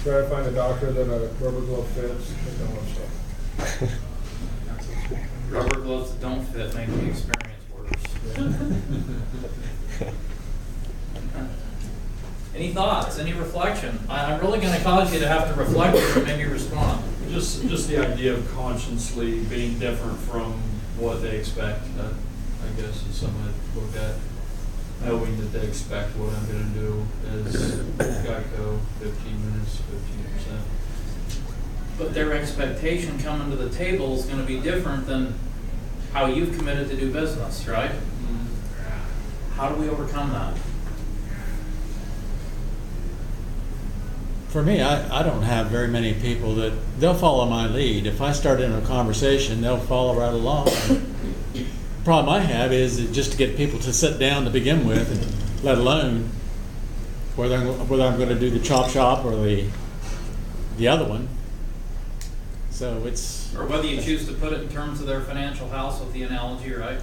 try to find a doctor that a rubber glove fits, and all that stuff. Rubber gloves that don't fit make the experience worse. Any thoughts, any reflection? I'm really gonna cause you to have to reflect and maybe respond. Just the idea of consciously being different from what they expect, I guess is something I'd look at. Knowing that they expect what I'm gonna do is Geico, 15 minutes, 15%. But their expectation coming to the table is gonna be different than how you've committed to do business, right? How do we overcome that? For me, I don't have very many people that, they'll follow my lead. If I start in a conversation, they'll follow right along. The problem I have is just to get people to sit down to begin with, let alone whether I'm going to do the chop shop or the other one. So it's... Or whether you choose to put it in terms of their financial house with the analogy, right?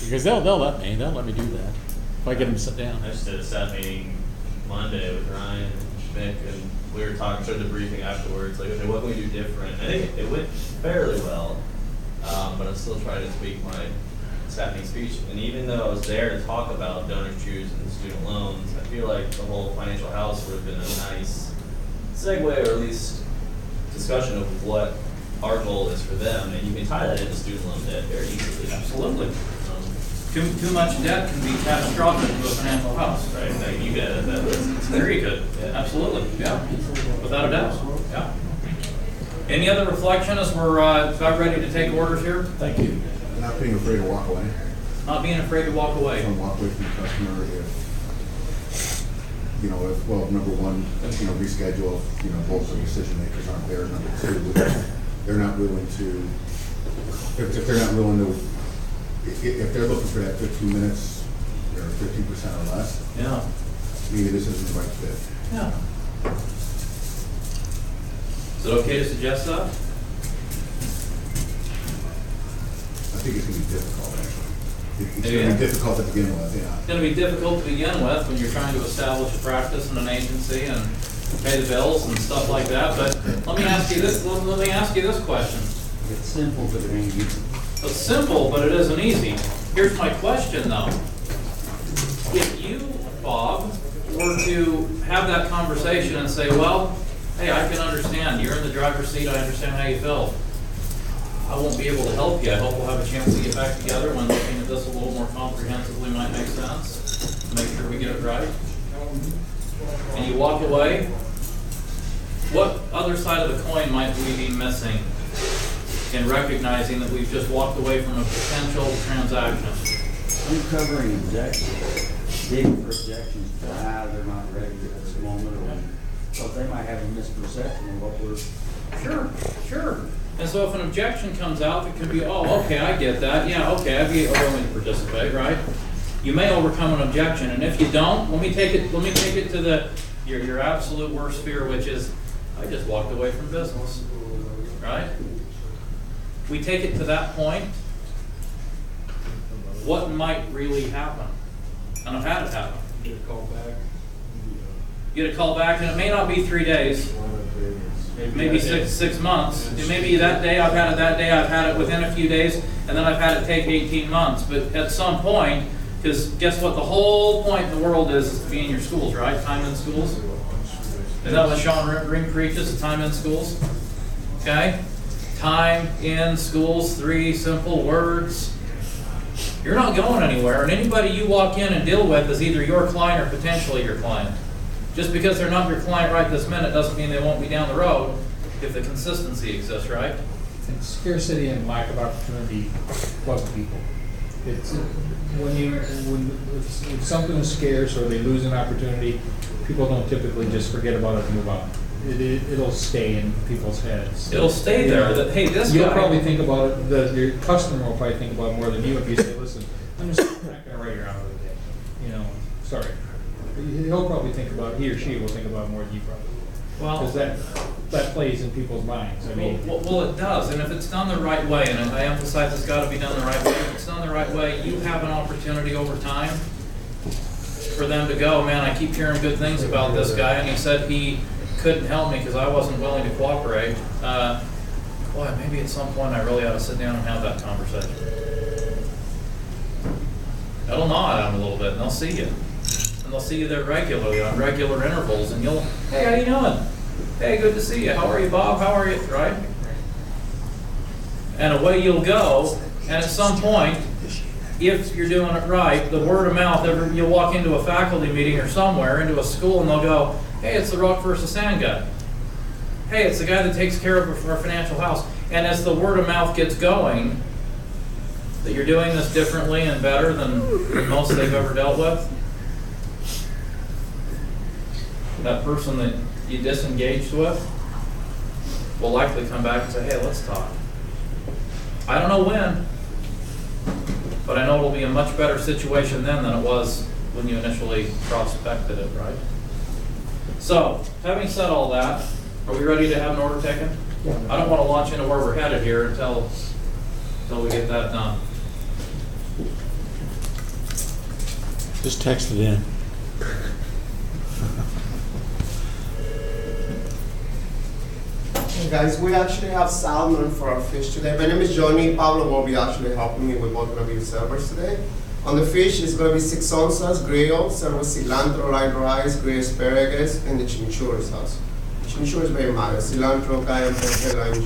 Because they'll let me do that if I get them to sit down. I just did a staff meeting Monday with Ryan and Schmick, and we were talking, started the briefing afterwards, like, okay, what can we do different? I think it went fairly well, but I'm still trying to tweak my staff meeting speech. And even though I was there to talk about donors choose and student loans, I feel like the whole financial house would have been a nice segue, or at least discussion of what our goal is for them, and you can tie that into student loan debt very easily. Absolutely. Too much debt can be catastrophic to a financial house. Right, like you got that list. Very good. Yeah. Absolutely. Yeah. Without a doubt. Yeah. Any other reflection as we're about ready to take orders here? Thank you. Not being afraid to walk away. Not being afraid to walk away. Don't walk away from the customer if number one, reschedule, both the decision makers aren't there. Number two, they're not willing to, if they're not willing to, if they're looking for that 15 minutes or 15% or less, Yeah. maybe this isn't the right fit. Yeah. Is it okay to suggest that? I think it's going to be difficult, actually. It's going to Yeah. be difficult to begin with, yeah. It's going to be difficult to begin with when you're trying to establish a practice and an agency and pay the bills and stuff like that. But let me ask you this. Let me ask you this question. It's simple, but it ain't easy. It's simple, but it isn't easy. Here's my question, though. If you, Bob, were to have that conversation and say, well, hey, I can understand. You're in the driver's seat. I understand how you feel. I won't be able to help you. I hope we'll have a chance to get back together when looking at this a little more comprehensively might make sense. Make sure we get it right. And you walk away. What other side of the coin might we be missing in recognizing that we've just walked away from a potential transaction? Uncovering objections, digging for objections, why they're not ready at this moment, or because they might have a misperception of what we're. Sure. And so if an objection comes out, it could be, oh, okay, I get that. Yeah, okay, I'd be willing to participate, right? You may overcome an objection, and if you don't, let me take it to your absolute worst fear, which is, I just walked away from business, right? We take it to that point, what might really happen? And I've had it happen. Get a call back. Get a call back, and it may not be 3 days, maybe six months. Maybe that day I've had it within a few days, and then I've had it take 18 months. But at some point, because guess what? The whole point in the world is to be in your schools, right? Time in schools. Is that what Sean Green preaches? The time in schools. Okay. Time in schools, 3 simple words. You're not going anywhere, and anybody you walk in and deal with is either your client or potentially your client. Just because they're not your client right this minute doesn't mean they won't be down the road if the consistency exists, right? And scarcity and lack of opportunity plug people. It's when something is scarce or they lose an opportunity, people don't typically just forget about it and move on. It'll stay in people's heads. It'll stay there. That hey, this You'll guy. probably think about it. Your customer will probably think about it more than you if you say, "Listen, I'm just not going to write your hour today." Sorry. He'll probably think about. He or she will think about it more than you probably. Well, Because that plays in people's minds. I mean, well, it does, and if it's done the right way, and I emphasize it's got to be done the right way. If it's done the right way, you have an opportunity over time for them to go. Man, I keep hearing good things about this guy, and he said he couldn't help me because I wasn't willing to cooperate, boy, maybe at some point I really ought to sit down and have that conversation. That'll gnaw at them a little bit, and they'll see you. And they'll see you there regularly, on regular intervals, and you'll, hey, how you doing? Hey, good to see you. How are you, Bob? How are you? Right? And away you'll go, and at some point, if you're doing it right, the word of mouth, you'll walk into a faculty meeting or somewhere, into a school, and they'll go, hey, it's the Rock versus Sand guy. Hey, it's the guy that takes care of our financial house. And as the word of mouth gets going, that you're doing this differently and better than most they've ever dealt with, that person that you disengaged with will likely come back and say, hey, let's talk. I don't know when, but I know it'll be a much better situation then than it was when you initially prospected it, right? So, having said all that, are we ready to have an order taken? I don't want to launch into where we're headed here until we get that done. Just text it in. Hey guys, we actually have salmon for our fish today. My name is Johnny. Pablo will be actually helping me. We're both going to be servers today. On the fish, it's going to be 6 onzas grilled, served with cilantro, light rice, grilled asparagus, and the chimichurri sauce. Chimichurri is very mild. Cilantro, cayenne pepper, lime